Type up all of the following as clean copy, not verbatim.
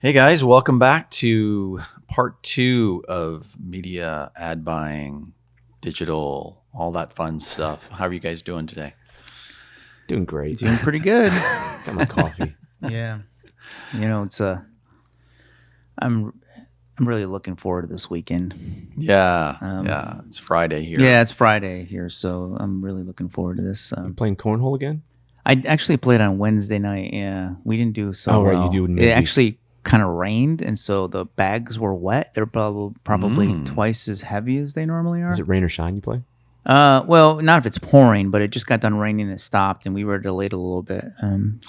Hey guys, welcome back to part 2 of media, ad buying, digital, all that fun stuff. How are you guys doing today? Doing great. Doing pretty good. Got my coffee. Yeah. It's I'm really looking forward to this weekend. Yeah, it's Friday here. Yeah, it's Friday here, so I'm really looking forward to this. You playing cornhole again? I actually played on Wednesday night. Yeah, we didn't do so right, well. you do in It midweek. actually kind of rained, and so the bags were wet. They're probably twice as heavy as they normally are. Is it rain or shine you play? Well, not if it's pouring, but it just got done raining and it stopped, and we were delayed a little bit.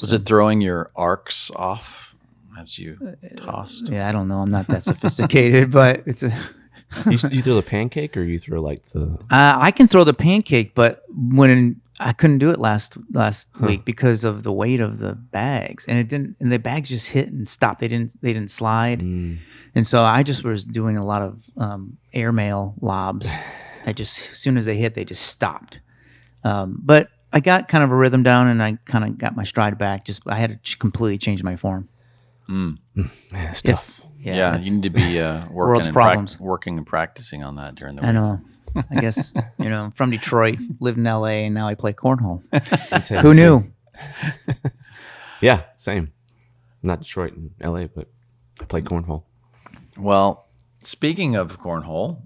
Was it throwing your arcs off as you tossed? Yeah, I don't know. I'm not that sophisticated, but it's a. You throw the pancake or you throw like the... I can throw the pancake, but when I couldn't do it last week because of the weight of the bags, and it didn't. And the bags just hit and stopped. They didn't slide, and so I just was doing a lot of airmail lobs. I just as soon as they hit, they just stopped. But I got kind of a rhythm down, and I kind of got my stride back. I had to completely change my form. Man, it's tough. Yeah, you need to be world's problems. working and practicing on that during the week. I know. I guess, I'm from Detroit, lived in LA, and now I play cornhole. Who knew? Yeah, same. Not Detroit and LA, but I play cornhole. Well, speaking of cornhole,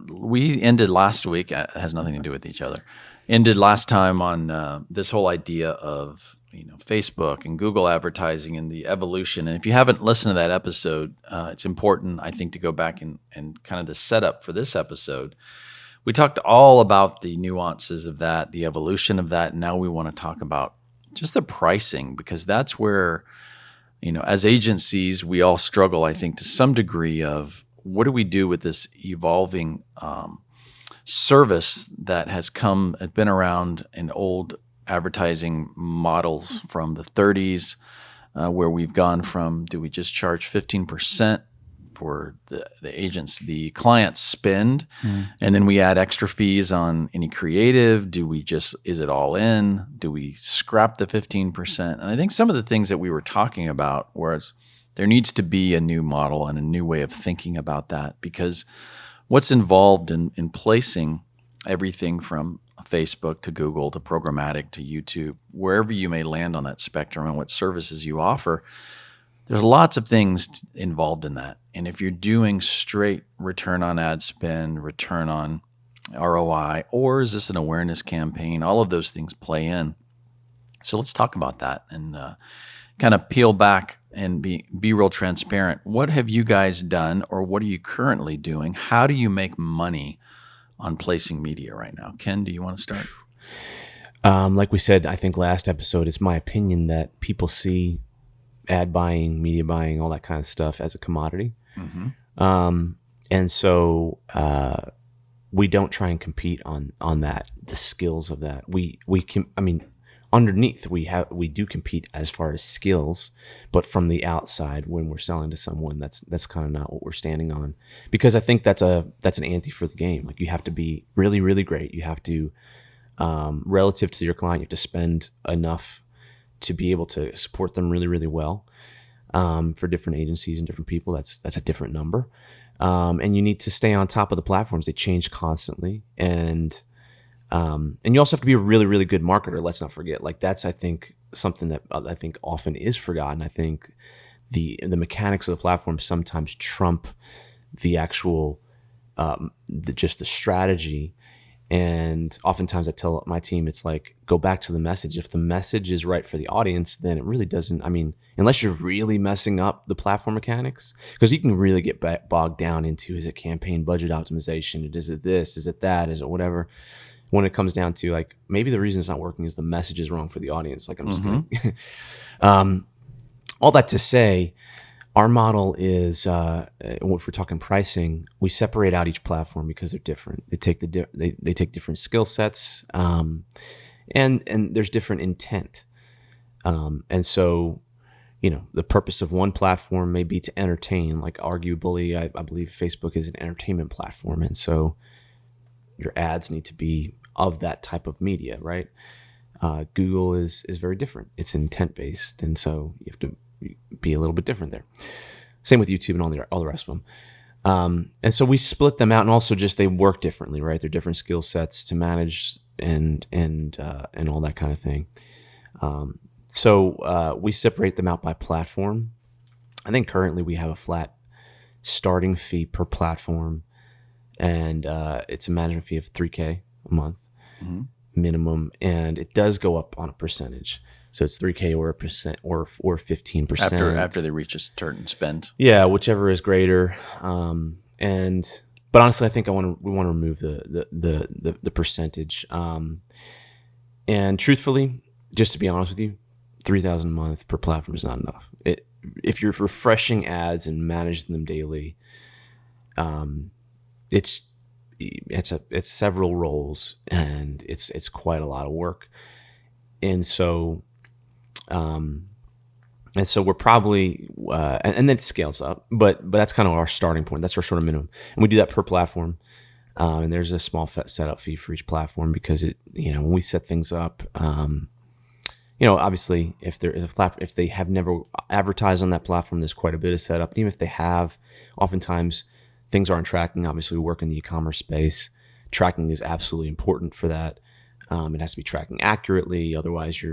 we ended last week. It has nothing to do with each other. Ended last time on this whole idea of Facebook and Google advertising and the evolution. And if you haven't listened to that episode, it's important, I think, to go back and kind of the setup for this episode. We talked all about the nuances of that, the evolution of that. And now we want to talk about just the pricing, because that's where, as agencies, we all struggle, I think, to some degree of what do we do with this evolving service that has been around in old advertising models from the 30s, where we've gone from, do we just charge 15% for the client's spend, and then we add extra fees on any creative? Is it all in? Do we scrap the 15%? And I think some of the things that we were talking about was there needs to be a new model and a new way of thinking about that, because what's involved in placing everything from Facebook to Google to programmatic to YouTube, wherever you may land on that spectrum and what services you offer, there's lots of things involved in that. And if you're doing straight return on ad spend, return on ROI, or is this an awareness campaign, all of those things play in. So let's talk about that and kind of peel back and be real transparent. What have you guys done, or what are you currently doing? How do you make money on placing media right now? Ken, do you want to start? Like we said, I think last episode, it's my opinion that people see ad buying, media buying, all that kind of stuff as a commodity. And so we don't try and compete on that, the skills of that. We can, underneath we do compete as far as skills, but from the outside, when we're selling to someone, that's kind of not what we're standing on, because I think that's an ante for the game. Like, you have to be really, really great. You have to, relative to your client, you have to spend enough to be able to support them really, really well. For different agencies and different people, that's a different number. And you need to stay on top of the platforms. They change constantly, and you also have to be a really, really good marketer. Let's not forget. Like, that's, I think, something that I think often is forgotten. I think the mechanics of the platform sometimes trump the actual, just the strategy. And oftentimes I tell my team, it's like, go back to the message. If the message is right for the audience, then it really doesn't, unless you're really messing up the platform mechanics, because you can really get bogged down into, is it campaign budget optimization? Is it this? Is it that? Is it whatever? When it comes down to, like, maybe the reason it's not working is the message is wrong for the audience. Like, I'm just kidding. All that to say, our model is, if we're talking pricing, we separate out each platform because they're different. They take they take different skill sets, and there's different intent. And so, the purpose of one platform may be to entertain. Like, arguably, I believe Facebook is an entertainment platform, and so your ads need to be of that type of media, right? Google is very different. It's intent based, and so you have to be a little bit different there. Same with YouTube and all the rest of them. And so we split them out, and also just they work differently, right? They're different skill sets to manage and all that kind of thing. So we separate them out by platform. I think currently we have a flat starting fee per platform, and it's a management fee of $3,000 a month minimum, and it does go up on a percentage. So it's $3,000 or a percent or 15% after they reach a certain spend. Yeah, whichever is greater. But honestly, I think we want to remove the percentage. And truthfully, just to be honest with you, $3,000 a month per platform is not enough. If you're refreshing ads and managing them daily, it's several roles, and it's quite a lot of work. And so we're probably and then it scales up, but that's kind of our starting point. That's our sort of minimum, and we do that per platform. And there's a small setup fee for each platform, because when we set things up, obviously if they have never advertised on that platform, there's quite a bit of setup. And even if they have, oftentimes things aren't tracking. Obviously, we work in the e-commerce space. Tracking is absolutely important for that. It has to be tracking accurately. Otherwise,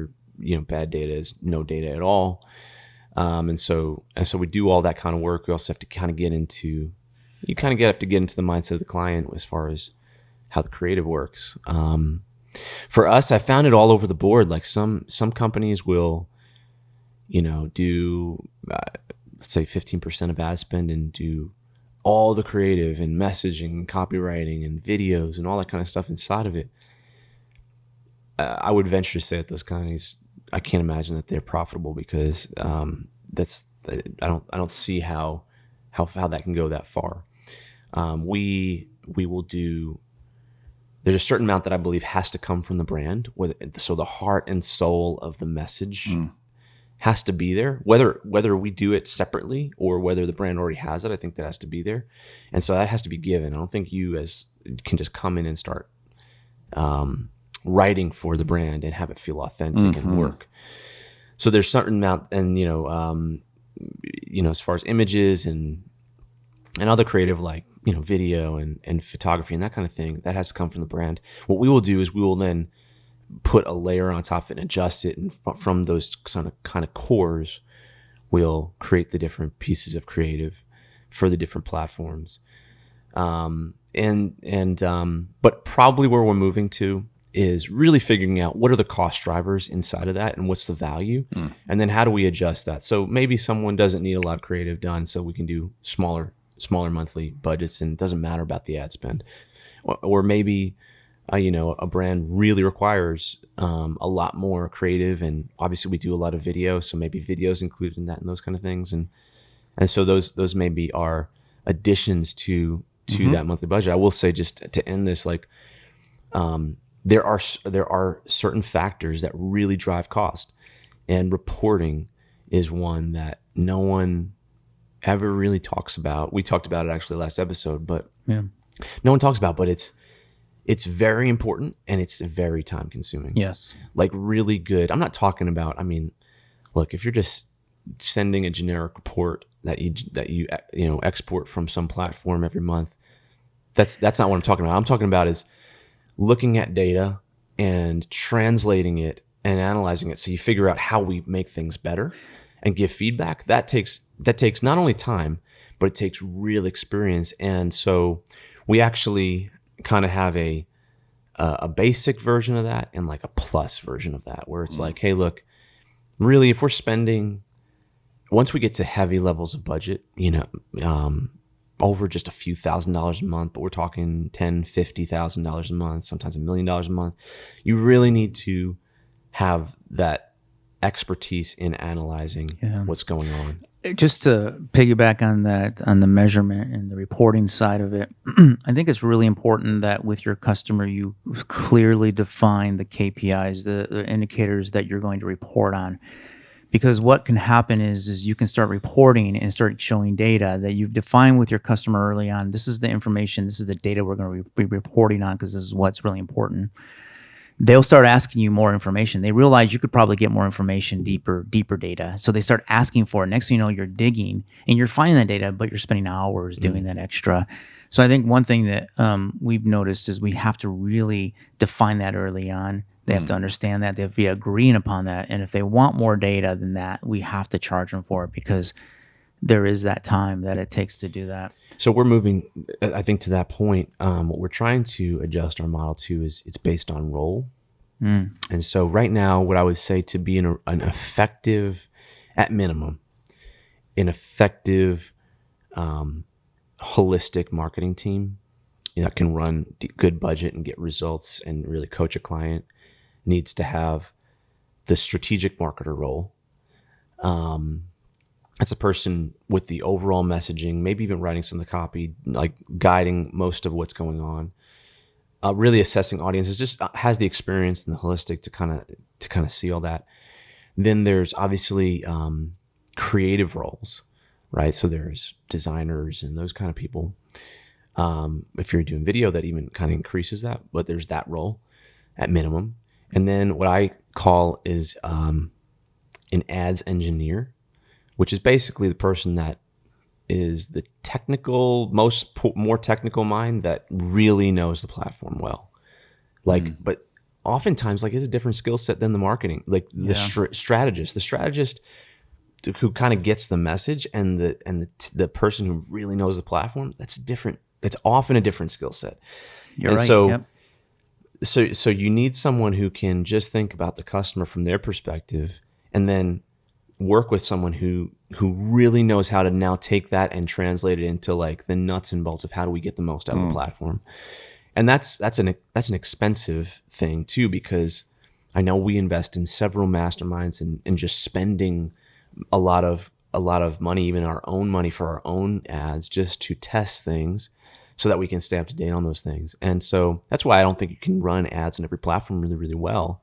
bad data is no data at all. And so we do all that kind of work. We also have to kind of get into the mindset of the client as far as how the creative works. For us, I found it all over the board. Like some companies will, do let's say 15% of ad spend and do all the creative and messaging and copywriting and videos and all that kind of stuff inside of it. I would venture to say that those companies, I can't imagine that they're profitable, because I don't see how that can go that far. We will do. There's a certain amount that I believe has to come from the brand, so the heart and soul of the message has to be there. Whether we do it separately or whether the brand already has it, I think that has to be there, and so that has to be given. I don't think you can just come in and start writing for the brand and have it feel authentic and work. So there's a certain amount, and as far as images and other creative, like video and photography and that kind of thing, that has to come from the brand. What we will do is we will then put a layer on top of it and adjust it, and from those kind of cores, we'll create the different pieces of creative for the different platforms. But probably where we're moving to is really figuring out what are the cost drivers inside of that and what's the value, and then how do we adjust that. So maybe someone doesn't need a lot of creative done, so we can do smaller monthly budgets, and it doesn't matter about the ad spend. Or maybe a brand really requires a lot more creative, and obviously we do a lot of video, so maybe videos included in that and those kind of things, and so those maybe are additions to that monthly budget. I will say, just to end this, like there are certain factors that really drive cost, and reporting is one that no one ever really talks about. We talked about it actually last episode, but no one talks about. But it's very important, and it's very time consuming. Yes, like really good. I'm not talking about. I mean, look, if you're just sending a generic report that you export from some platform every month, that's not what I'm talking about. I'm talking about is looking at data and translating it and analyzing it, so you figure out how we make things better and give feedback. That takes not only time, but it takes real experience. And so we actually kind of have a basic version of that and like a plus version of that, where it's like, hey, look, really, if we're spending, once we get to heavy levels of budget, over just a few $1,000s a month, but we're talking $10,000, $50,000 a month, sometimes $1 million a month, you really need to have that expertise in analyzing what's going on. Just to piggyback on that, on the measurement and the reporting side of it, I think it's really important that with your customer, you clearly define the KPIs, the indicators that you're going to report on. Because what can happen is you can start reporting and start showing data that you've defined with your customer early on. This is the information, this is the data we're going to be reporting on, because this is what's really important. they'll start asking you more information. They realize you could probably get more information, deeper data. So they start asking for it. Next thing you know, you're digging and you're finding that data, but you're spending hours doing that extra. So I think one thing that we've noticed is we have to really define that early on. They have to understand that. They have to be agreeing upon that. And if they want more data than that, we have to charge them for it, because there is that time that it takes to do that. So we're moving, I think, to that point. What we're trying to adjust our model to is it's based on role. And so right now, what I would say to be an effective, at minimum, an effective, holistic marketing team that can run good budget and get results and really coach a client needs to have the strategic marketer role. That's a person with the overall messaging, maybe even writing some of the copy, like guiding most of what's going on. Really assessing audiences, just has the experience and the holistic to kind of see all that. Then there's obviously creative roles, right? So there's designers and those kind of people. If you're doing video, that even kind of increases that, but there's that role at minimum. And then what I call is an ads engineer, which is basically the person that is the more technical mind that really knows the platform well. But oftentimes, it's a different skill set than the marketing, the strategist who kind of gets the message, and the person who really knows the platform. That's different. That's often a different skill set. You're right. So you need someone who can just think about the customer from their perspective, and then work with someone who really knows how to now take that and translate it into the nuts and bolts of how do we get the most out of the platform. And that's an expensive thing too, because I know we invest in several masterminds and just spending a lot of money, even our own money, for our own ads, just to test things so that we can stay up to date on those things. And so that's why I don't think you can run ads on every platform really, really well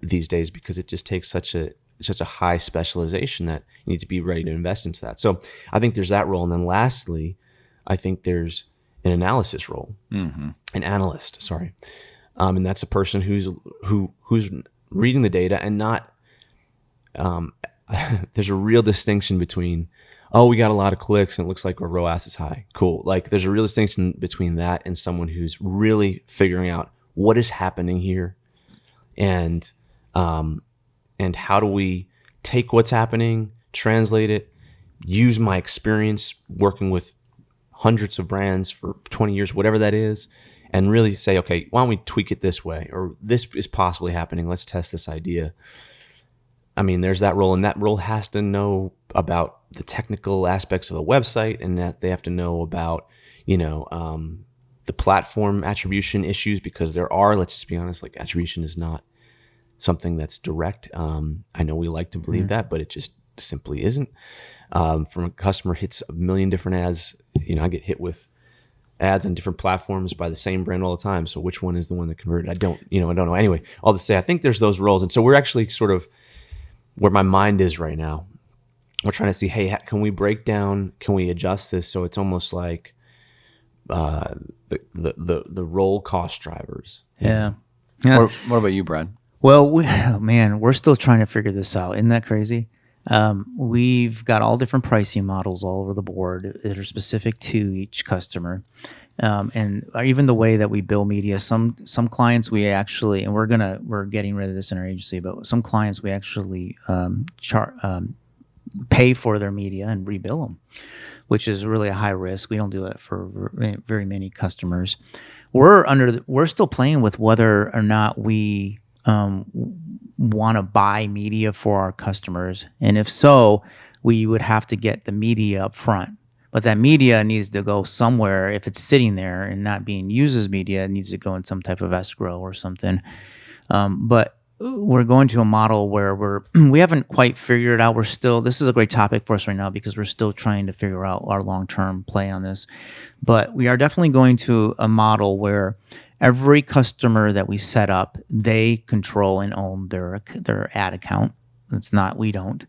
these days, because it just takes such a high specialization that you need to be ready to invest into that. So I think there's that role. And then lastly, I think there's an analysis role, an analyst, sorry. And that's a person who's reading the data and not, there's a real distinction between, we got a lot of clicks and it looks like our ROAS is high. Cool. There's a real distinction between that and someone who's really figuring out what is happening here, and how do we take what's happening, translate it, use my experience working with hundreds of brands for 20 years, whatever that is, and really say, okay, why don't we tweak it this way? Or this is possibly happening. Let's test this idea. I mean, there's that role, and that role has to know about the technical aspects of a website, and that they have to know about, the platform attribution issues, because there are, let's just be honest, attribution is not something that's direct. I know we like to believe that, but it just simply isn't. From a customer hits a million different ads, I get hit with ads on different platforms by the same brand all the time. So which one is the one that converted? I don't know. Anyway, all to say, I think there's those roles. And so we're actually sort of where my mind is right now. We're trying to see, hey, can we break down, can we adjust this so it's almost like the role cost drivers? Yeah. What about you, Brad? Well, we're still trying to figure this out. Isn't that crazy? We've got all different pricing models all over the board that are specific to each customer. And even the way that we bill media, some clients we actually, and we're getting rid of this in our agency, but some clients we actually pay for their media and rebill them, which is really a high risk. We don't do that for very many customers. We're still playing with whether or not we want to buy media for our customers, and if so, we would have to get the media up front. But that media needs to go somewhere. If it's sitting there and not being used as media, it needs to go in some type of escrow or something. But we're going to a model where we haven't quite figured it out. This is a great topic for us right now because we're still trying to figure out our long-term play on this. But we are definitely going to a model where every customer that we set up, they control and own their ad account. We don't.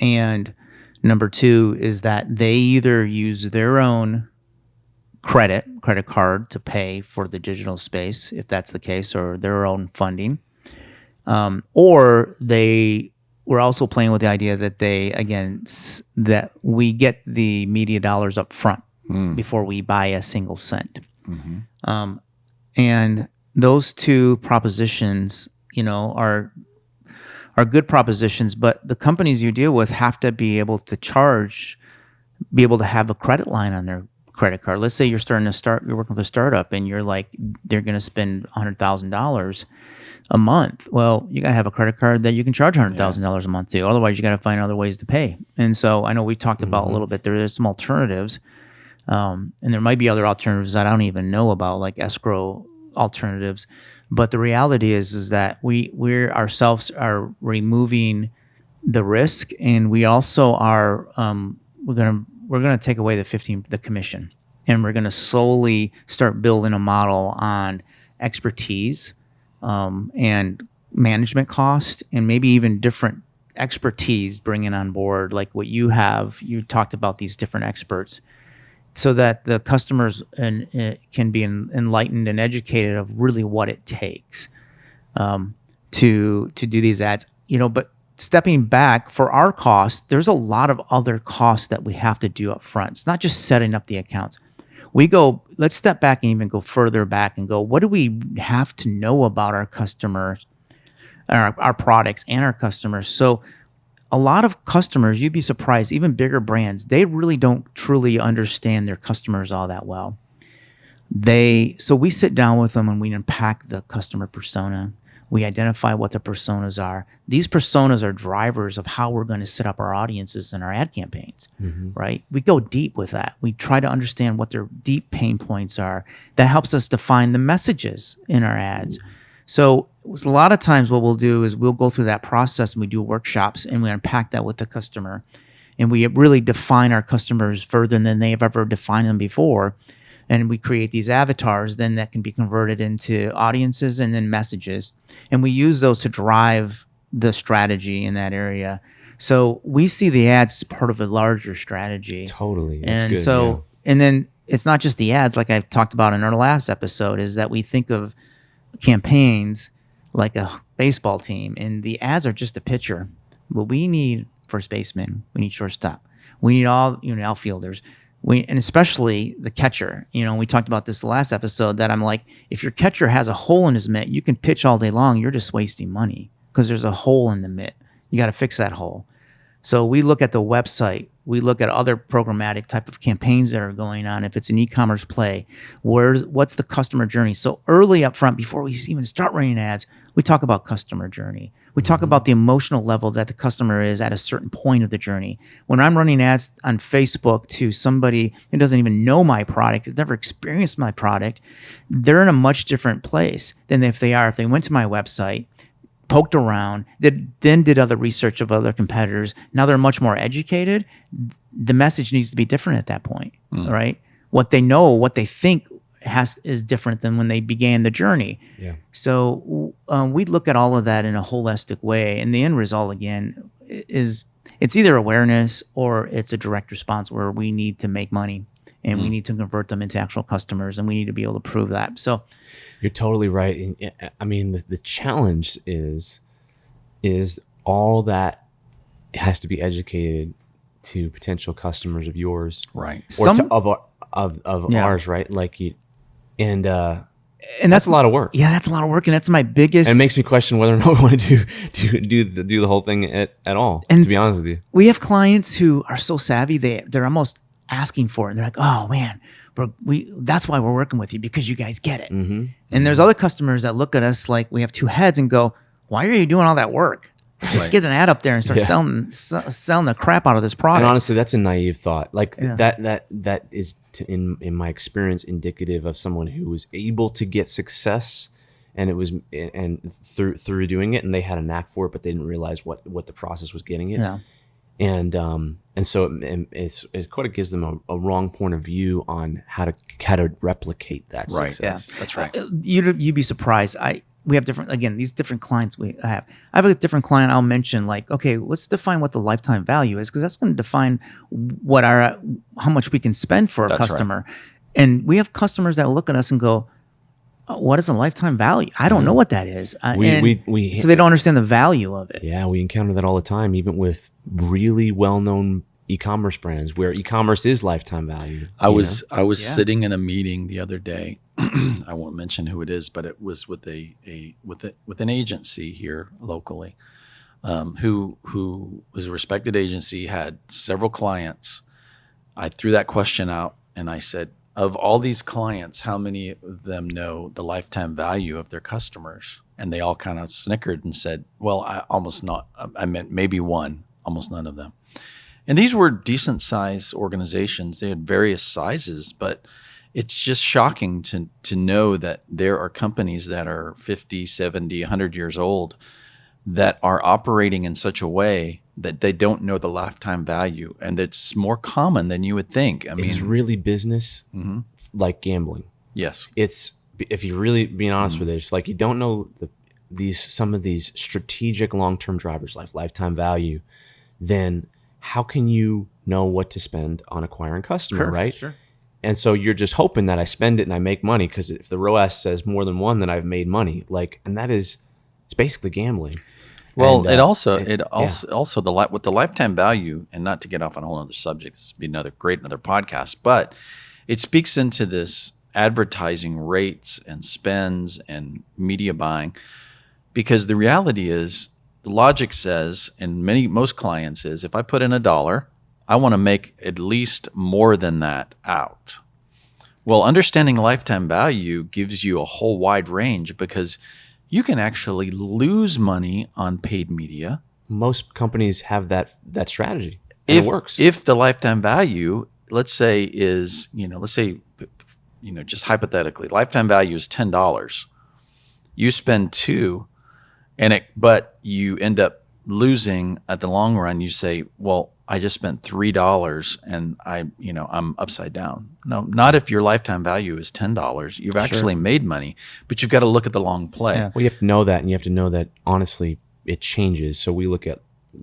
And number two is that they either use their own credit credit card to pay for the digital space, if that's the case, or their own funding. Or they were also playing with the idea that that we get the media dollars up front before we buy a single cent. And those two propositions, are good propositions, but the companies you deal with have to be able to have a credit line on their credit card. Let's say you're working with a startup and you're like, they're going to spend $100,000 a month. Well, you got to have a credit card that you can charge $100,000 a month to. Otherwise, you got to find other ways to pay. And so I know we talked about a little bit, there's some alternatives. And there might be other alternatives that I don't even know about, like escrow alternatives. But the reality is that we ourselves are removing the risk, and we also are we're gonna take away the commission, and we're gonna slowly start building a model on expertise and management cost, and maybe even different expertise bringing on board, like what you have. You talked about these different experts, so that the customers can be enlightened and educated of really what it takes to do these ads. But stepping back, for our costs, there's a lot of other costs that we have to do up front. It's not just setting up the accounts. Let's step back and even go further back and go, what do we have to know about our customers, our products and our customers? So a lot of customers, you'd be surprised, even bigger brands, they really don't truly understand their customers all that well. So we sit down with them and we unpack the customer persona. We identify what the personas are. These personas are drivers of how we're going to set up our audiences and our ad campaigns, right? We go deep with that. We try to understand what their deep pain points are. That helps us define the messages in our ads. So a lot of times what we'll do is we'll go through that process and we do workshops and we unpack that with the customer. And we really define our customers further than they have ever defined them before. And we create these avatars then that can be converted into audiences and then messages. And we use those to drive the strategy in that area. So we see the ads as part of a larger strategy. Totally. That's and good, so, and then it's not just the ads, like I've talked about in our last episode, is that we think of campaigns like a baseball team, and the ads are just a pitcher. Well, we need first baseman, we need shortstop, we need all outfielders, and especially the catcher. We talked about this the last episode, that I'm like, if your catcher has a hole in his mitt, you can pitch all day long, you're just wasting money because there's a hole in the mitt. You got to fix that hole. So we look at the website, we look at other programmatic type of campaigns that are going on. If it's an e-commerce play, what's the customer journey? So early up front, before we even start running ads, we talk about customer journey. We talk about the emotional level that the customer is at a certain point of the journey. When I'm running ads on Facebook to somebody who doesn't even know my product, has never experienced my product, they're in a much different place than if they went to my website, poked around, then did other research of other competitors. Now they're much more educated. The message needs to be different at that point, right? What they know, what they think is different than when they began the journey. Yeah. So we look at all of that in a holistic way, and the end result again is it's either awareness or it's a direct response where we need to make money and we need to convert them into actual customers, and we need to be able to prove that. So you're totally right. And I mean, the challenge is all that has to be educated to potential customers of yours, right? Or of ours, right? And that's a lot of work. Yeah, that's a lot of work, and that's my biggest. And it makes me question whether or not we want to do the whole thing at all. And to be honest with you, we have clients who are so savvy they're almost asking for it. They're like, "Oh man, that's why we're working with you, because you guys get it." And there's other customers that look at us like we have two heads and go, "Why are you doing all that work? Just get an ad up there and start selling the crap out of this product." And honestly, that's a naive thought. That is, in my experience, indicative of someone who was able to get success, and through doing it, and they had a knack for it, but they didn't realize what the process was getting it. Yeah. And so it quite gives them a wrong point of view on how to replicate that success. Yeah, that's right. You'd be surprised. We have these different clients I have a different client I'll mention, like, okay, let's define what the lifetime value is, because that's going to define how much we can spend for a customer. Right. And we have customers that look at us and go, what is a lifetime value? I don't know what that is. So they don't understand the value of it. Yeah, we encounter that all the time, even with really well-known e-commerce brands where e-commerce is lifetime value. I was sitting in a meeting the other day. I won't mention who it is, but it was with with an agency here locally, who was a respected agency, had several clients. I threw that question out and I said, of all these clients, how many of them know the lifetime value of their customers? And they all kind of snickered and said, well, I meant maybe one, almost none of them. And these were decent sized organizations. They had various sizes, but it's just shocking to know that there are companies that are 50, 70, 100 years old that are operating in such a way that they don't know the lifetime value. And it's more common than you would think. I mean, it's really business, like gambling. Yes. It's, if you're really being honest with it, it's like you don't know some of these strategic long-term drivers, like lifetime value, then how can you know what to spend on acquiring customer, right? Sure. And so you're just hoping that I spend it and I make money, because if the ROAS says more than one, then I've made money. And that is, it's basically gambling. Well, and, also with the lifetime value, and not to get off on a whole other subject, this would be another podcast, but it speaks into this advertising rates and spends and media buying, because the reality is, the logic says, and most clients is, if I put in $1, I want to make at least more than that out. Well, understanding lifetime value gives you a whole wide range, because you can actually lose money on paid media. Most companies have that strategy. It works. If the lifetime value, let's say just hypothetically, lifetime value is $10. You spend $2, but you end up losing at the long run. You say, well, I just spent $3 and I'm upside down. No, not if your lifetime value is $10. You've actually made money, but you've got to look at the long play. Yeah. Well, you have to know that, and you have to know that honestly it changes. So we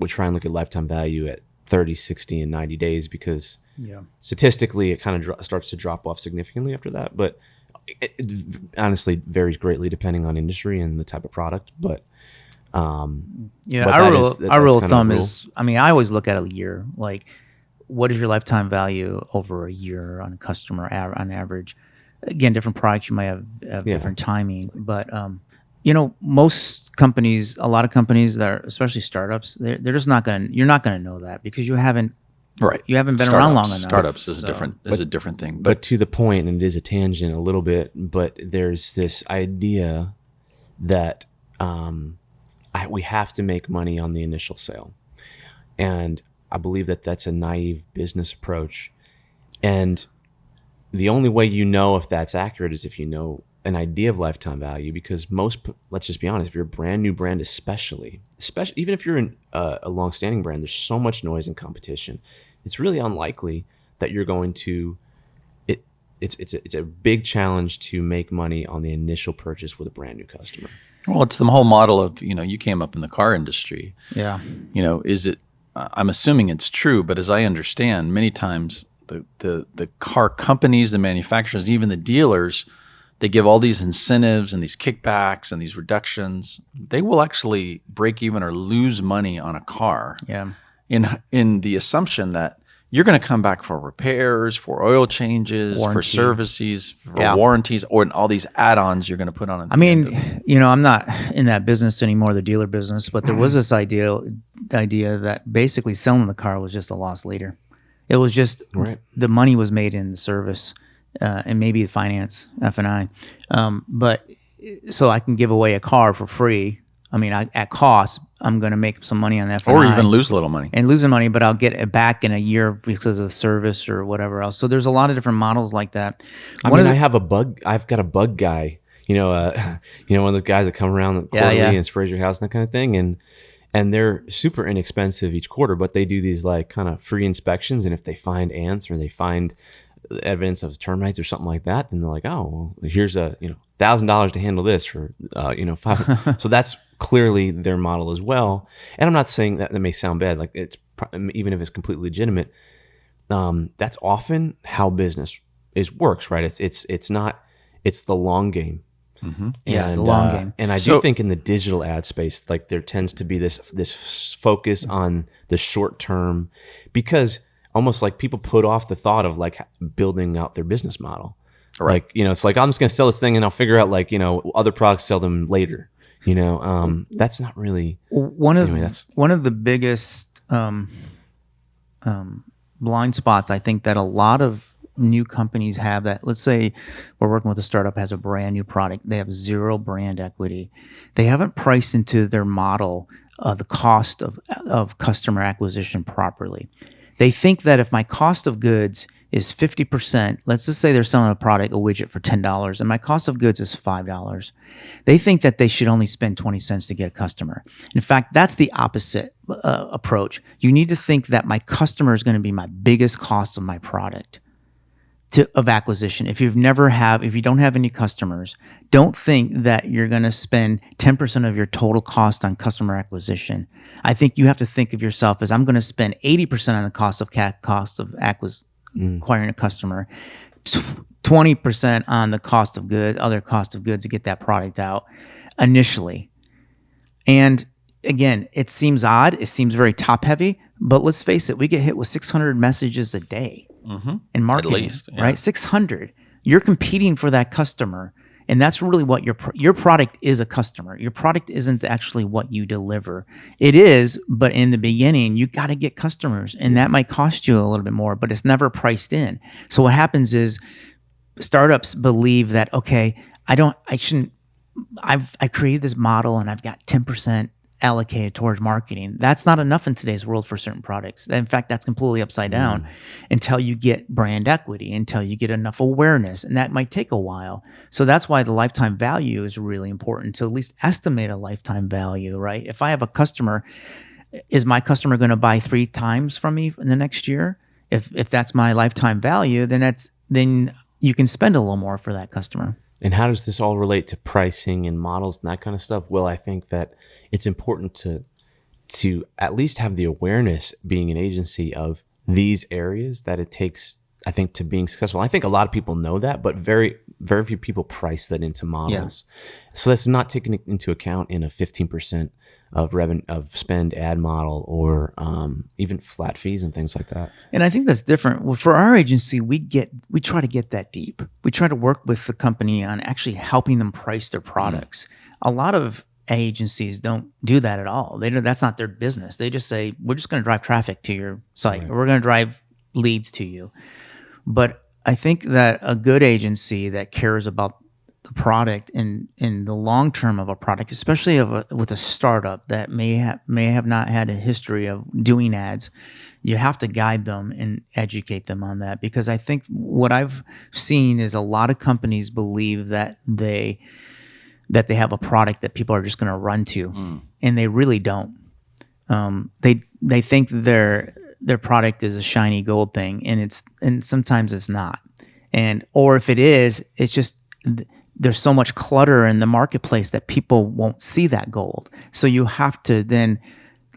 try and look at lifetime value at 30, 60, and 90 days, because statistically it kind of starts to drop off significantly after that. But it honestly varies greatly depending on industry and the type of product. But our rule of thumb is, I always look at a year. Like, what is your lifetime value over a year on a customer on average? Again, different products, you might have different timing, but most companies, a lot of companies that are, especially startups, they're just not you're not gonna know that, because you haven't been around long enough. Startups is a different thing. But to the point, and it is a tangent a little bit, but there's this idea that we have to make money on the initial sale. And I believe that that's a naive business approach. And the only way you know if that's accurate is if you know an idea of lifetime value, because let's just be honest, if you're a brand new brand, especially even if you're a long-standing brand, there's so much noise and competition. It's really unlikely that you're going to, it's a big challenge to make money on the initial purchase with a brand new customer. Well, it's the whole model of, you came up in the car industry. Yeah. I'm assuming it's true, but as I understand, many times the car companies, the manufacturers, even the dealers, they give all these incentives and these kickbacks and these reductions. They will actually break even or lose money on a car. Yeah. In the assumption that you're going to come back for repairs, for oil changes, for services, for warranties, or all these add-ons you're going to put on. I'm not in that business anymore, the dealer business, but there was this idea that basically selling the car was just a loss leader. It was just the money was made in the service and maybe the finance, F&I. But so I can give away a car for free. At cost, I'm going to make some money on F&I. Or even lose a little money. And losing money, but I'll get it back in a year because of the service or whatever else. So there's a lot of different models like that. I've got a bug guy, one of those guys that come around quarterly and sprays your house and that kind of thing. And they're super inexpensive each quarter, but they do these like kind of free inspections. And if they find ants or they find evidence of termites or something like that, then they're like, oh, well, here's $1,000 to handle this for $500. So that's clearly their model as well. And I'm not saying that may sound bad, like it's even if it's completely legitimate, that's often how business works, right? It's not, it's the long game. Yeah, the long game. And I do think in the digital ad space, like there tends to be this focus on the short term, because almost like people put off the thought of like building out their business model. Right. Like, it's like, I'm just going to sell this thing and I'll figure out like, other products, sell them later. That's not really one of the biggest blind spots I think that a lot of new companies have. That, let's say we're working with a startup, has a brand new product, they have zero brand equity, they haven't priced into their model the cost of customer acquisition properly. They think that if my cost of goods is 50%, let's just say they're selling a product, a widget for $10, and my cost of goods is $5. They think that they should only spend 20 cents to get a customer. In fact, that's the opposite approach. You need to think that my customer is going to be my biggest cost of my product of acquisition. If you don't have any customers, don't think that you're going to spend 10% of your total cost on customer acquisition. I think you have to think of yourself as, I'm going to spend 80% on the cost of acquiring a customer, 20% on the cost of goods, other cost of goods to get that product out initially. And again, it seems odd, it seems very top heavy, but let's face it, we get hit with 600 messages a day in marketing, at least, yeah. right? 600. You're competing for that customer. And that's really what your product is, a customer. Your product isn't actually what you deliver. It is, but in the beginning, you got to get customers, and that might cost you a little bit more, but it's never priced in. So what happens is startups believe that, okay, I created this model and I've got 10% allocated towards marketing. That's not enough in today's world for certain products. In fact, that's completely upside down until you get brand equity, until you get enough awareness, and that might take a while. So that's why the lifetime value is really important, to at least estimate a lifetime value, right? If I have a customer, is my customer going to buy 3 times from me in the next year? If that's my lifetime value, then you can spend a little more for that customer. And how does this all relate to pricing and models and that kind of stuff? Well, I think that it's important to at least have the awareness, being an agency, of these areas that it takes, I think, to being successful. I think a lot of people know that, but very, very few people price that into models. Yeah. So that's not taken into account in a 15% of spend ad model, or even flat fees and things like that. And I think that's different. Well, for our agency, we try to get that deep. We try to work with the company on actually helping them price their products. A lot of agencies don't do that at all. That's not their business. They just say, we're just going to drive traffic to your site, or we're going to drive leads to you. But I think that a good agency that cares about the product in the long term of a product, especially with a startup that may have not had a history of doing ads, you have to guide them and educate them on that. Because I think what I've seen is a lot of companies believe that they have a product that people are just going to run to, and they really don't. They think their product is a shiny gold thing, and sometimes it's not. Or if it is, it's just there's so much clutter in the marketplace that people won't see that gold. So you have to then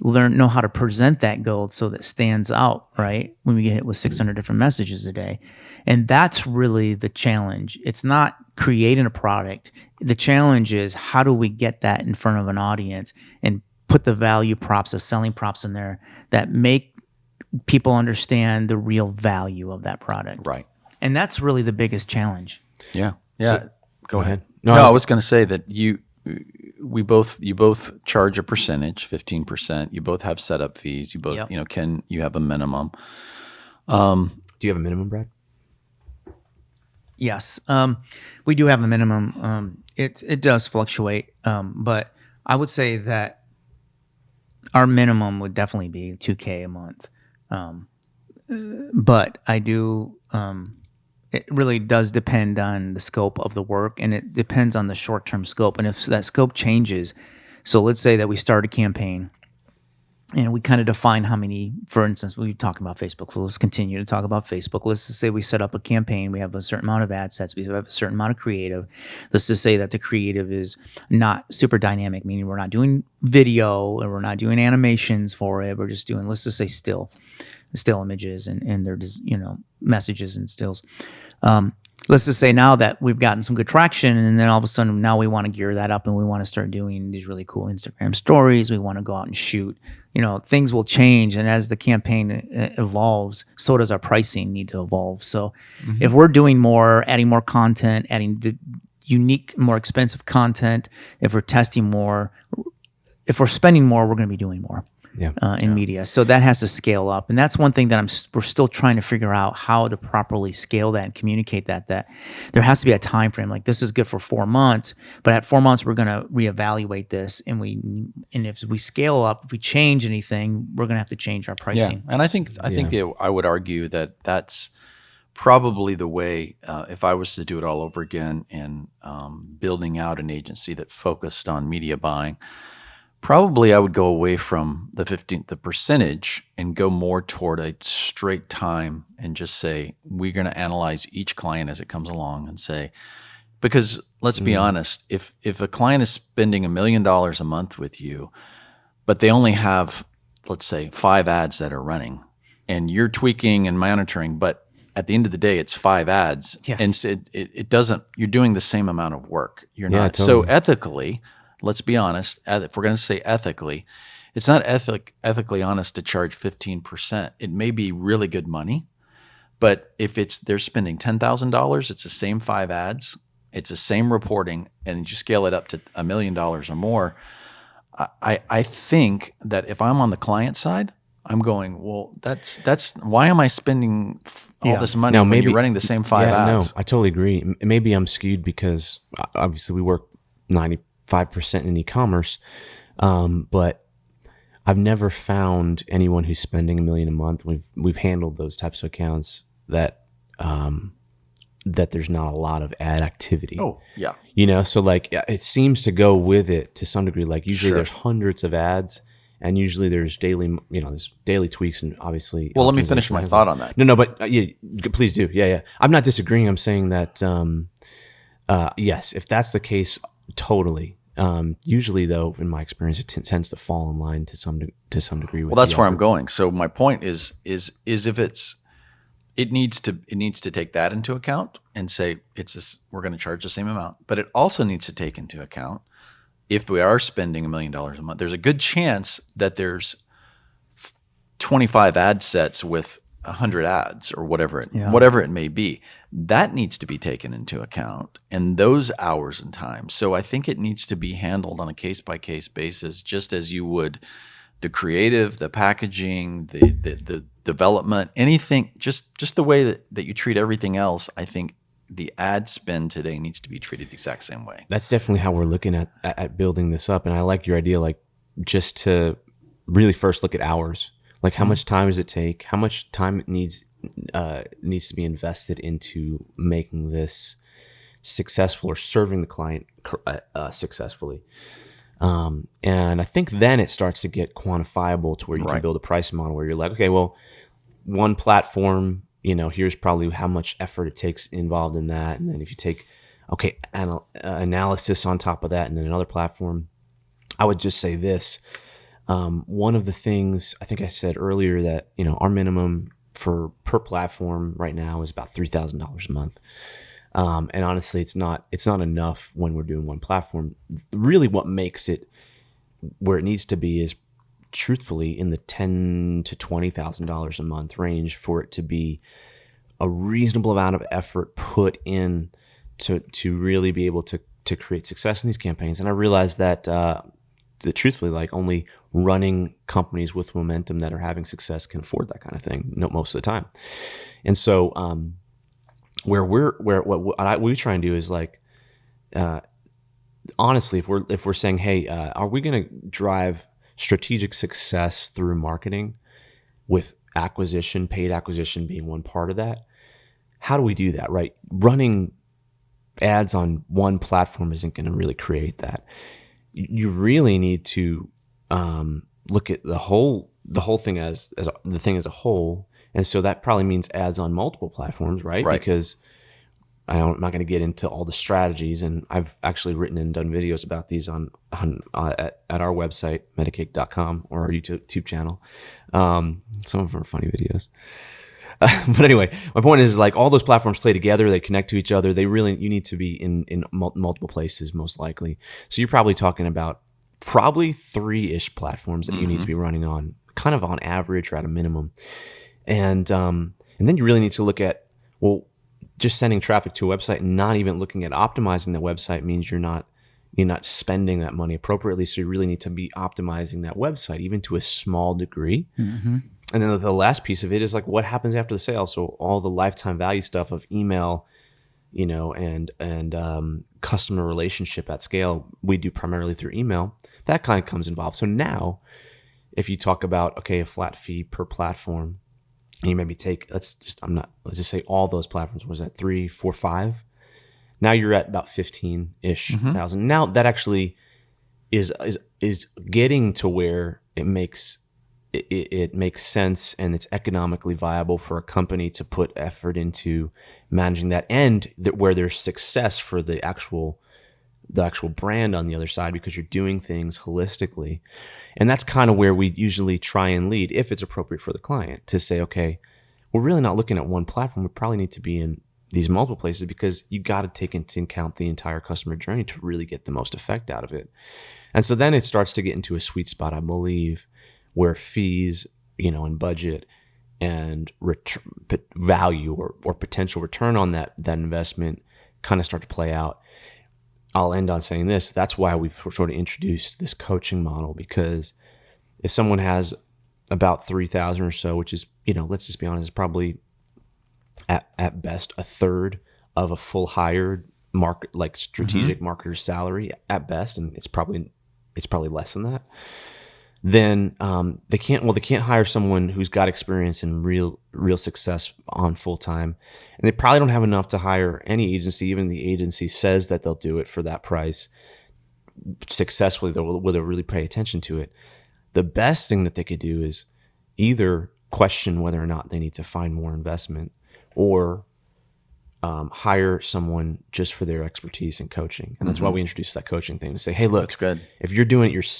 know how to present that gold so that it stands out, right? When we get hit with 600 different messages a day. And that's really the challenge. It's not creating a product. The challenge is, how do we get that in front of an audience and put the value props, the selling props in there that make people understand the real value of that product. Right. And that's really the biggest challenge. Yeah. Yeah. So, go ahead. No, I was going to say that you both charge a percentage, 15%. You both have setup fees. You both, you have a minimum. Do you have a minimum, Brad? Yes. We do have a minimum. It does fluctuate. But I would say that our minimum would definitely be $2,000 a month. But I do, it really does depend on the scope of the work, and it depends on the short-term scope. And if that scope changes, so let's say that we start a campaign and we kind of define how many, for instance, we talked about Facebook. So let's continue to talk about Facebook. Let's just say we set up a campaign. We have a certain amount of ad sets. We have a certain amount of creative. Let's just say that the creative is not super dynamic, meaning we're not doing video and we're not doing animations for it. We're just doing, let's just say, still. still images and their messages and stills. Let's just say now that we've gotten some good traction, and then all of a sudden now we want to gear that up and we want to start doing these really cool Instagram stories. We want to go out and shoot. Things will change, and as the campaign evolves, so does our pricing need to evolve. So if we're doing more, adding more content, adding the unique, more expensive content, if we're testing more, if we're spending more, we're going to be doing more. In media. So that has to scale up. And that's one thing that we're still trying to figure out how to properly scale that and communicate that there has to be a time frame. Like, this is good for 4 months, but at 4 months, we're going to reevaluate this. And if we scale up, if we change anything, we're going to have to change our pricing. And I think I would argue that that's probably the way, if I was to do it all over again and building out an agency that focused on media buying, probably I would go away from the percentage and go more toward a straight time and just say, we're going to analyze each client as it comes along and say, because let's be honest, if a client is spending $1 million a month with you, but they only have, let's say, 5 ads that are running, and you're tweaking and monitoring, but at the end of the day, it's 5 ads, and it doesn't, you're doing the same amount of work. You're not. Totally. So ethically, let's be honest, if we're going to say ethically, it's not ethically honest to charge 15%. It may be really good money, but if they're spending $10,000, it's the same 5 ads, it's the same reporting, and you scale it up to $1 million or more. I think that if I'm on the client side, I'm going, well, that's why am I spending all this money when you're running the same 5 ads? No, I totally agree. Maybe I'm skewed because obviously we work 95% in e-commerce, but I've never found anyone who's spending $1 million a month. We've handled those types of accounts that there's not a lot of ad activity. Oh, yeah. So like it seems to go with it to some degree. Like usually there's hundreds of ads, and usually there's there's daily tweaks, and obviously. Well, let me finish my thought on that. No, but please do. Yeah. I'm not disagreeing. I'm saying that yes, if that's the case, totally. Usually, though, in my experience, it tends to fall in line to some degree. With that's where I'm going. So my point is if it needs to take that into account and say we're going to charge the same amount, but it also needs to take into account if we are spending $1 million a month, there's a good chance that there's 25 ad sets with 100 ads or whatever it may be. That needs to be taken into account and those hours and times. So I think it needs to be handled on a case-by-case basis, just as you would the creative, the packaging, the development, anything, just the way that you treat everything else. I think the ad spend today needs to be treated the exact same way. That's definitely how we're looking at building this up. And I like your idea, like just to really first look at hours. Like how much time does it take? How much time it needs to be invested into making this successful or serving the client successfully. And I think then it starts to get quantifiable to where you can build a price model where you're like, okay, well, one platform, here's probably how much effort it takes involved in that. And then if you take, analysis on top of that, and then another platform, I would just say this. One of the things I think I said earlier that, our minimum per platform right now is about $3,000 a month. And honestly, it's not enough when we're doing one platform. Really what makes it where it needs to be is truthfully in the $10,000 to $20,000 a month range for it to be a reasonable amount of effort put in to really be able to create success in these campaigns. And I realized that truthfully, like only running companies with momentum that are having success can afford that kind of thing most of the time. And so, what we try and do is like, honestly, if we're saying, hey, are we going to drive strategic success through marketing with acquisition, paid acquisition being one part of that? How do we do that, right? Running ads on one platform isn't going to really create that. You really need to look at the whole thing as the thing as a whole, and so that probably means ads on multiple platforms, right? Because I'm not going to get into all the strategies, and I've actually written and done videos about these at our website, medicake.com, or our YouTube channel. Some of them are funny videos. But anyway, my point is, like, all those platforms play together. They connect to each other. You need to be in multiple places, most likely. So you're probably talking about probably 3-ish platforms that you need to be running on, kind of on average or at a minimum. And then you really need to look at, well, just sending traffic to a website and not even looking at optimizing the website means you're not spending that money appropriately. So you really need to be optimizing that website, even to a small degree. Mm-hmm. And then the last piece of it is like, what happens after the sale? So all the lifetime value stuff of email, and customer relationship at scale, we do primarily through email. That kind of comes involved. So now, if you talk about, okay, a flat fee per platform, and you maybe take, let's just say all those platforms, was that 3, 4, 5? Now you're at about 15-ish thousand. Now that actually is getting to where it makes sense and it's economically viable for a company to put effort into managing that, and where there's success for the actual brand on the other side, because you're doing things holistically. And that's kind of where we usually try and lead, if it's appropriate for the client, to say, okay, we're really not looking at one platform. We probably need to be in these multiple places, because you got to take into account the entire customer journey to really get the most effect out of it. And so then it starts to get into a sweet spot, I believe, where fees, and budget and value or potential return on that investment kind of start to play out. I'll end on saying this. That's why we've sort of introduced this coaching model, because if someone has about 3,000 or so, which is, let's just be honest, is probably at best a third of a full hired market, like strategic marketer's salary at best, and it's probably less than that. Then they can't hire someone who's got experience in real success on full time, and they probably don't have enough to hire any agency. Even the agency says that they'll do it for that price successfully, they'll really pay attention to it. The best thing that they could do is either question whether or not they need to find more investment, or hire someone just for their expertise in coaching. And that's why we introduced that coaching thing, to say, hey, look, that's good. If you're doing it,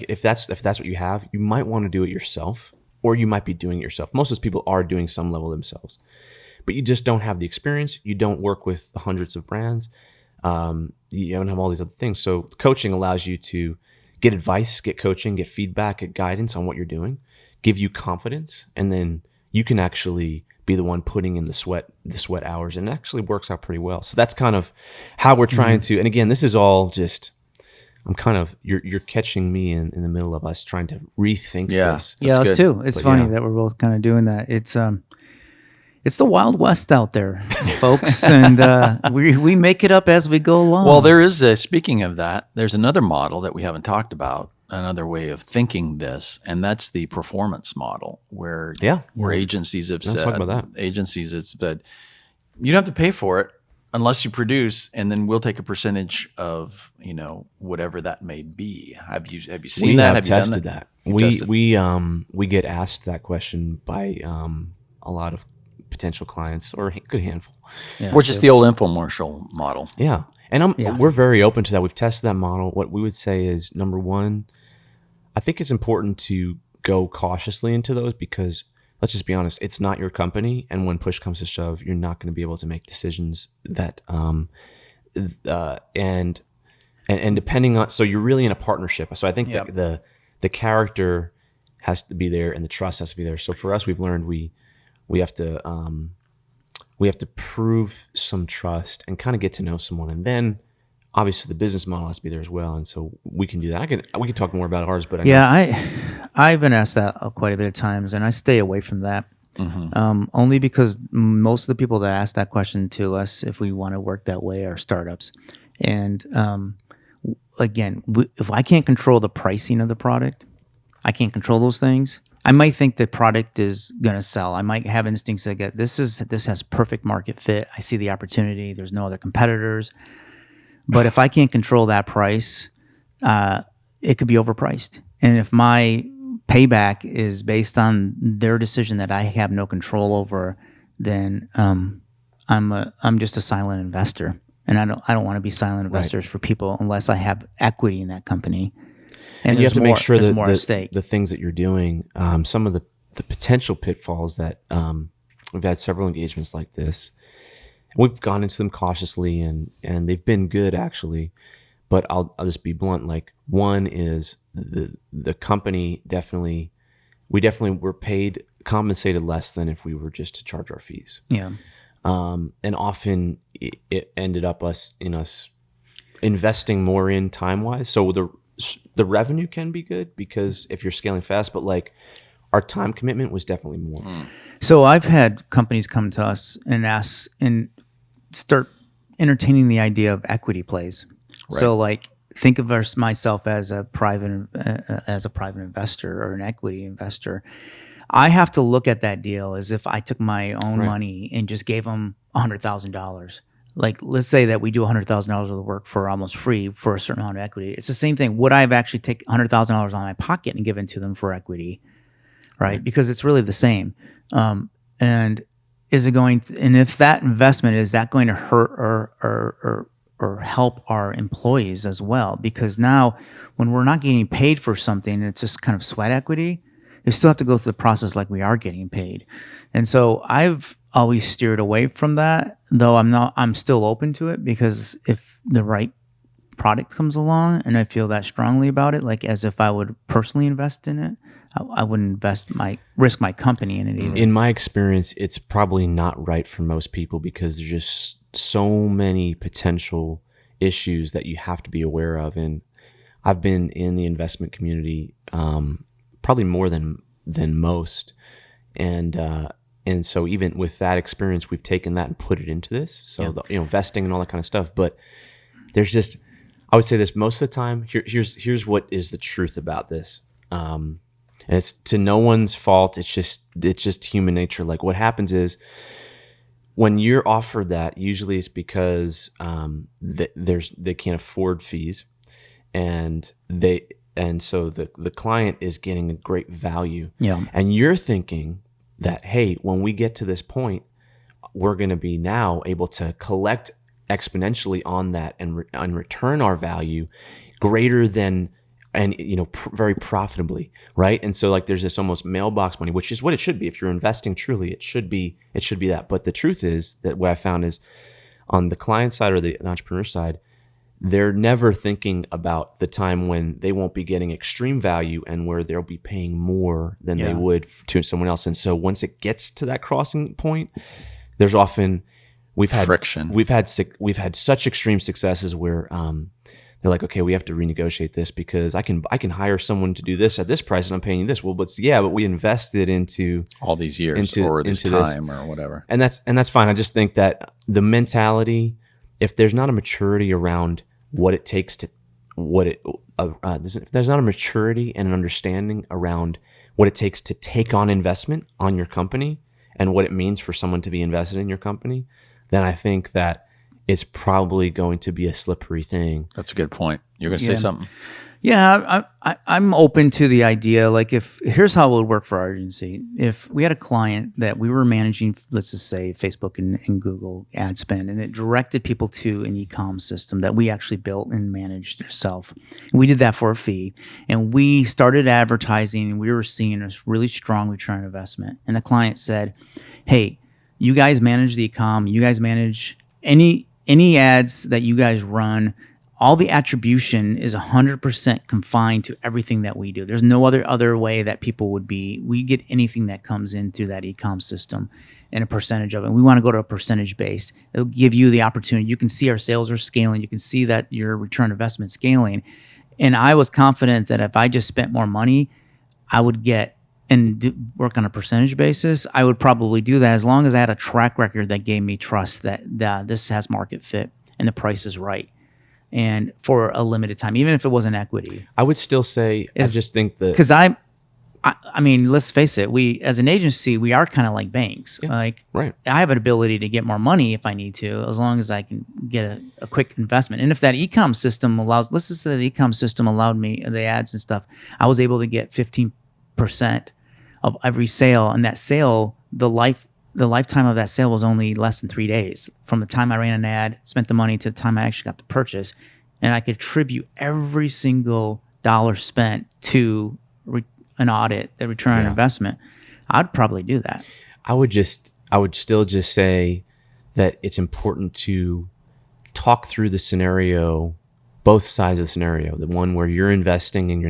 if that's what you have, you might want to do it yourself, or you might be doing it yourself. Most of those people are doing some level themselves, but you just don't have the experience. You don't work with the hundreds of brands. You don't have all these other things. So coaching allows you to get advice, get coaching, get feedback, get guidance on what you're doing, give you confidence, and then you can actually be the one putting in the sweat hours, and it actually works out pretty well. So that's kind of how we're trying to, and again, this is all just, you're catching me in the middle of us trying to rethink this. Yeah, us too. It's funny that we're both kind of doing that. It's the Wild West out there, folks, and we make it up as we go along. Well, there is speaking of that, there's another model that we haven't talked about, another way of thinking this, and that's the performance model, where agencies have said, you don't have to pay for it unless you produce, and then we'll take a percentage of whatever that may be. Have you seen that? Have you tested that? We get asked that question by a lot of potential clients, or a good handful. Yeah, which is the old infomercial model. Yeah. And we're very open to that. We've tested that model. What we would say is, number one, I think it's important to go cautiously into those, because let's just be honest, it's not your company. And when push comes to shove, you're not going to be able to make decisions that, and depending on, so you're really in a partnership. So I think that the character has to be there and the trust has to be there. So for us, we've learned we have to prove some trust and kind of get to know someone, and then obviously the business model has to be there as well. And so we can do that. We can talk more about ours, but I've been asked that quite a bit of times, and I stay away from that. Only because most of the people that ask that question to us, if we want to work that way, are startups. And again, if I can't control the pricing of the product, I can't control those things. I might think the product is going to sell. I might have instincts that get this has perfect market fit. I see the opportunity. There's no other competitors. But if I can't control that price, it could be overpriced. And if my payback is based on their decision that I have no control over, then I'm just a silent investor, and I don't want to be silent investors for people unless I have equity in that company. And you have to make sure that more at stake. the things that you're doing, some of the potential pitfalls that we've had several engagements like this. We've gone into them cautiously, and they've been good actually. But I'll just be blunt. Like, one is the company we definitely were compensated less than if we were just to charge our fees. Yeah. And often it ended up us investing more in time wise. So the revenue can be good because if you're scaling fast, but like our time commitment was definitely more. So I've had companies come to us and ask and start entertaining the idea of equity plays. Right. So like, think of myself as a private investor or an equity investor. I have to look at that deal as if I took my own money and just gave them $100,000. Like, let's say that we do $100,000 worth of work for almost free for a certain amount of equity. It's the same thing. Would I have actually take $100,000 out of my pocket and given to them for equity? Right? Because it's really the same. And is it going to, and if that investment, is that going to hurt or help our employees as well? Because now when we're not getting paid for something and it's just kind of sweat equity, you still have to go through the process like we are getting paid. And so I've always steered away from that, though I'm still open to it, because if the right product comes along and I feel that strongly about it, like as if I would personally invest in it, I wouldn't risk my company in it either. In my experience, it's probably not right for most people because there's just so many potential issues that you have to be aware of. And I've been in the investment community probably more than most, and so even with that experience, we've taken that and put it into this. So investing and all that kind of stuff. But there's just, I would say this most of the time. Here's what is the truth about this. And it's to no one's fault. It's just human nature. Like, what happens is when you're offered that, usually it's because they can't afford fees, and so the client is getting a great value. Yeah. And you're thinking that, hey, when we get to this point, we're going to be now able to collect exponentially on that and return our value greater than, and very profitably, right? And so like there's this almost mailbox money, which is what it should be. If you're investing truly, it should be that. But the truth is that what I found is on the client side or the entrepreneur side, they're never thinking about the time when they won't be getting extreme value and where they'll be paying more than they would to someone else. And so once it gets to that crossing point, there's often we've had friction. We've had such extreme successes where they're like, okay, we have to renegotiate this because I can hire someone to do this at this price and I'm paying you this. Well, but we invested into all these years or this time or whatever. And that's fine. I just think that the mentality, if there's not a maturity around what it takes to if there's not a maturity and an understanding around what it takes to take on investment on your company and what it means for someone to be invested in your company, then I think that it's probably going to be a slippery thing. That's a good point. You're going to say something? Yeah, I'm open to the idea. Like, here's how it would work for our agency. If we had a client that we were managing, let's just say Facebook and Google ad spend, and it directed people to an e-com system that we actually built and managed ourselves. We did that for a fee, and we started advertising, and we were seeing a really strong return on investment. And the client said, "Hey, you guys manage the e-com. You guys manage any ads that you guys run. All the attribution is 100% confined to everything that we do. There's no other way that people would be. We get anything that comes in through that e-com system and a percentage of it. We want to go to a percentage base. It'll give you the opportunity. You can see our sales are scaling. You can see that your return on investment scaling." And I was confident that if I just spent more money, I would get and work on a percentage basis. I would probably do that as long as I had a track record that gave me trust that this has market fit and the price is right. And for a limited time, even if it wasn't equity. I would still say, I just think that... Because I mean, let's face it, we, as an agency, we are kind of like banks. Yeah, like, right. I have an ability to get more money if I need to, as long as I can get a quick investment. And if that e-com system allows, let's just say the e-com system allowed me, the ads and stuff, I was able to get 15% of every sale. And that sale, the the lifetime of that sale was only less than 3 days from the time I ran an ad, spent the money to the time I actually got the purchase, and I could attribute every single dollar spent to an audit, the return on investment, I'd probably do that. I would still just say that it's important to talk through the scenario, both sides of the scenario, the one where you're investing and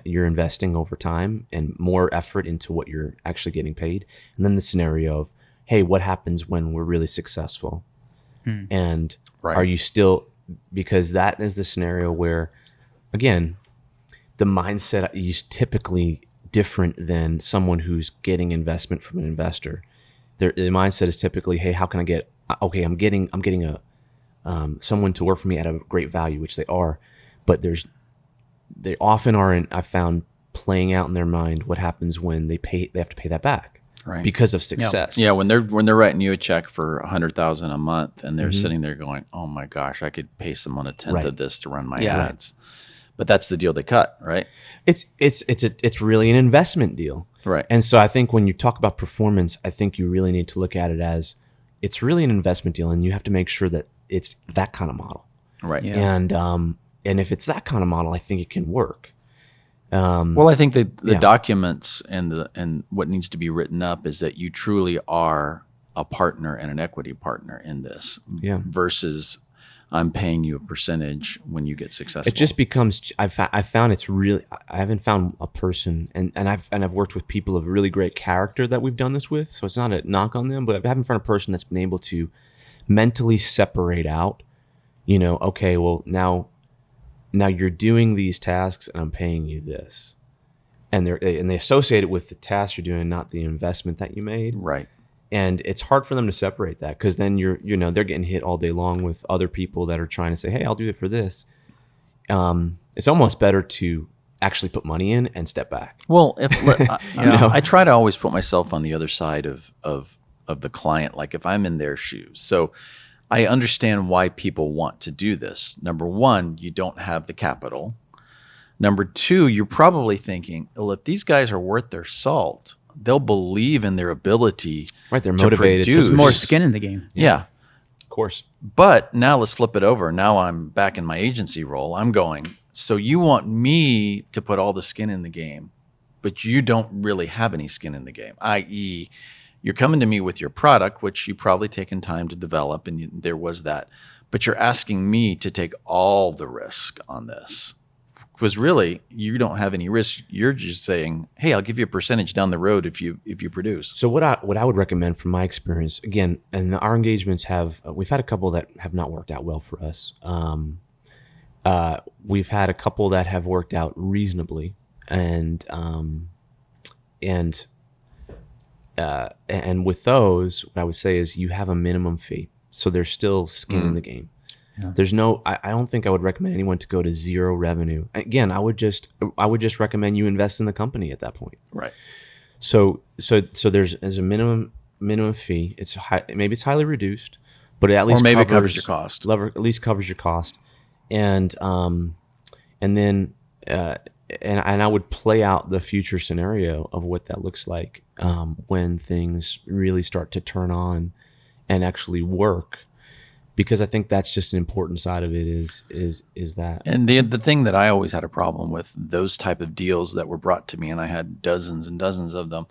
you're investing over time and more effort into what you're actually getting paid. And then the scenario of, hey, what happens when we're really successful? And are you still, because that is the scenario where, again, the mindset is typically different than someone who's getting investment from an investor. The mindset is typically, hey, how can I get, okay, I'm getting a, someone to work for me at a great value, which they are, but they often aren't, I found, playing out in their mind what happens when they have to pay that back, right? Because of success. Yeah, when they're writing you a check for $100,000 a month, and they're sitting there going, "Oh my gosh, I could pay someone a tenth of this to run my ads," but that's the deal they cut, right? It's really an investment deal, right? And so I think when you talk about performance, I think you really need to look at it as it's really an investment deal, and you have to make sure that it's that kind of model, right? Yeah. And if it's that kind of model, I think it can work. Well, I think the documents and what needs to be written up is that you truly are a partner and an equity partner in this, versus I'm paying you a percentage when you get successful. It just becomes. I found it's really. I haven't found a person, and I've worked with people of really great character that we've done this with. So it's not a knock on them, but I haven't found a person that's been able to mentally separate out. Okay, well now you're doing these tasks and I'm paying you this, and they associate it with the task you're doing, not the investment that you made. Right. And it's hard for them to separate that, because then they're getting hit all day long with other people that are trying to say, hey, I'll do it for this. It's almost better to actually put money in and step back. Well, I try to always put myself on the other side of the client, like if I'm in their shoes. So I understand why people want to do this. Number one, you don't have the capital. Number two, you're probably thinking, well, if these guys are worth their salt, they'll believe in their ability. Right, they're motivated. There's more skin in the game. Yeah. Of course. But now let's flip it over. Now I'm back in my agency role. I'm going, so you want me to put all the skin in the game, but you don't really have any skin in the game, i.e., you're coming to me with your product, which you probably taken time to develop, and there was that. But you're asking me to take all the risk on this. Because really, you don't have any risk. You're just saying, hey, I'll give you a percentage down the road if you produce. So what I would recommend from my experience, again, and our engagements we've had a couple that have not worked out well for us. We've had a couple that have worked out reasonably, and with those, what I would say is you have a minimum fee, so there's still skin in the game. Yeah. There's no. I don't think I would recommend anyone to go to zero revenue. Again, I would just recommend you invest in the company at that point. Right. So there's a minimum fee. It's maybe it's highly reduced, but it at least covers your cost. At least covers your cost, and then I would play out the future scenario of what that looks like when things really start to turn on and actually work. Because I think that's just an important side of it is that. And the thing that I always had a problem with, those type of deals that were brought to me, and I had dozens and dozens of them,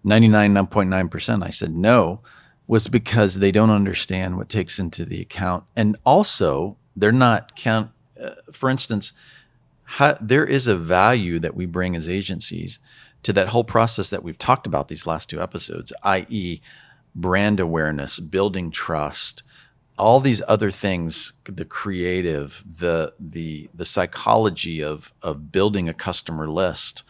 99.9%, I said no, was because they don't understand what takes into the account. And also, they're not for instance, there is a value that we bring as agencies to that whole process that we've talked about these last two episodes, i.e. brand awareness, building trust, all these other things, the creative, the psychology of building a customer list,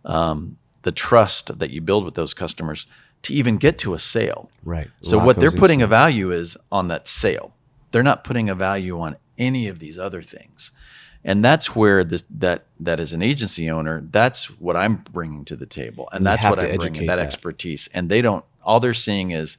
the trust that you build with those customers to even get to a sale. Right. So what they're putting a value is on that sale. They're not putting a value on any of these other things. And that's where that as an agency owner, that's what I'm bringing to the table. And that's what I'm bringing, that expertise. And all they're seeing is,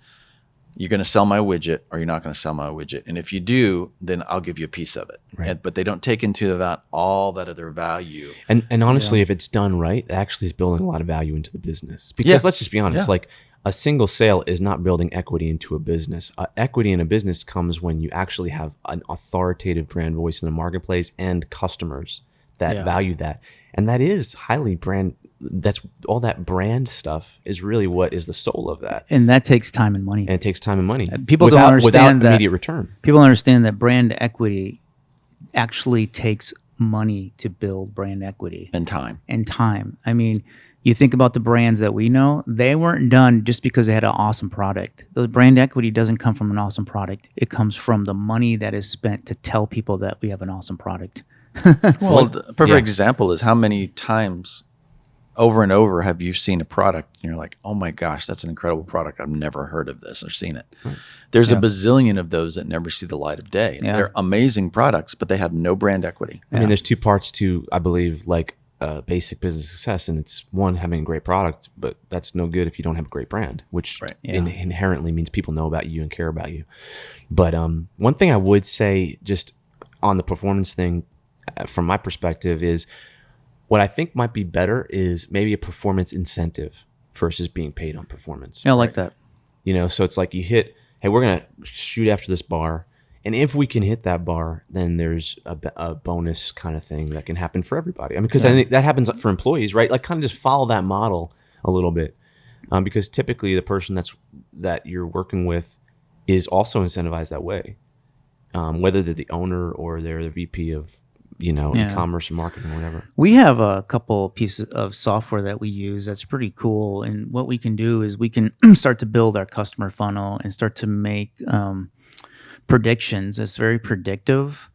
you're going to sell my widget or you're not going to sell my widget. And if you do, then I'll give you a piece of it. Right. But they don't take into account all that other value. And honestly, if it's done right, it actually is building a lot of value into the business. Because let's just be honest, like a single sale is not building equity into a business. Equity in a business comes when you actually have an authoritative brand voice in the marketplace and customers that value that. And that is highly brand. That's all that brand stuff is really what is the soul of that. And that takes time and money. And it takes time and money. People don't understand without that immediate return. People don't understand that brand equity actually takes money to build brand equity. And time. I mean, you think about the brands that we know, they weren't done just because they had an awesome product. The brand equity doesn't come from an awesome product. It comes from the money that is spent to tell people that we have an awesome product. Well, the perfect example is how many times over and over have you seen a product and you're like, oh my gosh, that's an incredible product. I've never heard of this or seen it. There's a bazillion of those that never see the light of day. They're amazing products, but they have no brand equity. I mean, there's two parts to, I believe, like basic business success. And it's one, having a great product, but that's no good if you don't have a great brand, which inherently means people know about you and care about you. But one thing I would say just on the performance thing, from my perspective, is what I think might be better is maybe a performance incentive versus being paid on performance. Yeah, I like that. You know, so it's like you hit, hey, we're going to shoot after this bar. And if we can hit that bar, then there's a bonus kind of thing that can happen for everybody. I mean, because I think that happens for employees, right? Like kind of just follow that model a little bit. Because typically the person that you're working with is also incentivized that way. Whether they're the owner or they're the VP of e-commerce and marketing or whatever. We have a couple pieces of software that we use that's pretty cool. And what we can do is we can start to build our customer funnel and start to make predictions. It's very predictive.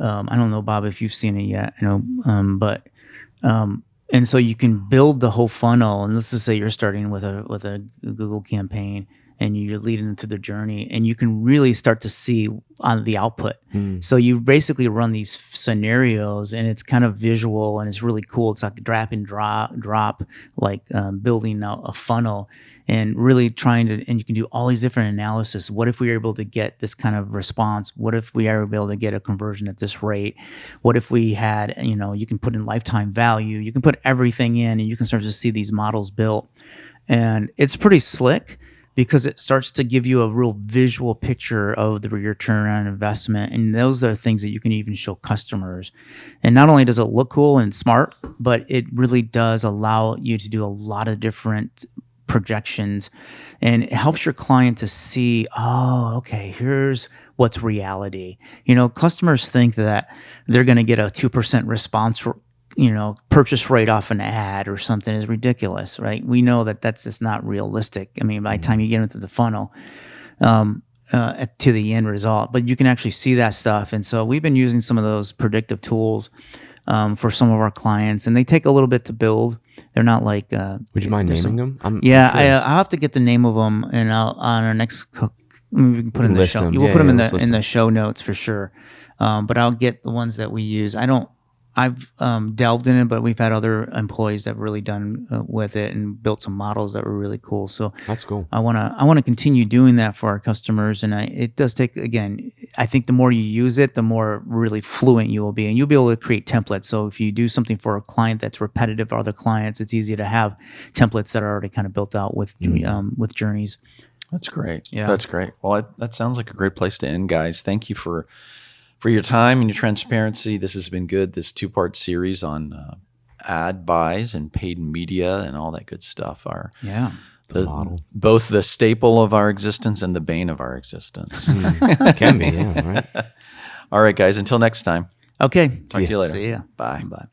I don't know, Bob, if you've seen it yet. And so you can build the whole funnel. And let's just say you're starting with a Google campaign, and you're leading into the journey, and you can really start to see on the output. So you basically run these scenarios, and it's kind of visual, and it's really cool. It's like drag and drop, like building out a funnel, and really trying to. And you can do all these different analysis. What if we were able to get this kind of response? What if we are able to get a conversion at this rate? What if we had, you can put in lifetime value. You can put everything in, and you can start to see these models built, and it's pretty slick, because it starts to give you a real visual picture of the return on investment. And those are things that you can even show customers. And not only does it look cool and smart, but it really does allow you to do a lot of different projections. And it helps your client to see, oh, okay, here's what's reality. Customers think that they're going to get a 2% response purchase rate off an ad or something is ridiculous, right? We know that that's just not realistic. I mean, by the time you get into the funnel, to the end result, but you can actually see that stuff. And so we've been using some of those predictive tools for some of our clients, and they take a little bit to build. They're not like. Would you mind naming them? I'll have to get the name of them, and on our next. We can put in the show. We'll put them in the show notes for sure. But I'll get the ones that we use. I've delved in it, but we've had other employees that have really done with it and built some models that were really cool. So that's cool. I want to continue doing that for our customers, and it does take. Again, I think the more you use it, the more really fluent you will be, and you'll be able to create templates. So if you do something for a client that's repetitive for other clients, it's easy to have templates that are already kind of built out with journeys. That's great. Yeah, that's great. Well, that sounds like a great place to end, guys. Thank you for your time and your transparency. This has been good. This 2-part series on ad buys and paid media and all that good stuff are the model, both the staple of our existence and the bane of our existence. Can be, yeah, right. All right, guys. Until next time. Okay. Talk to you later. See ya. Bye. Bye.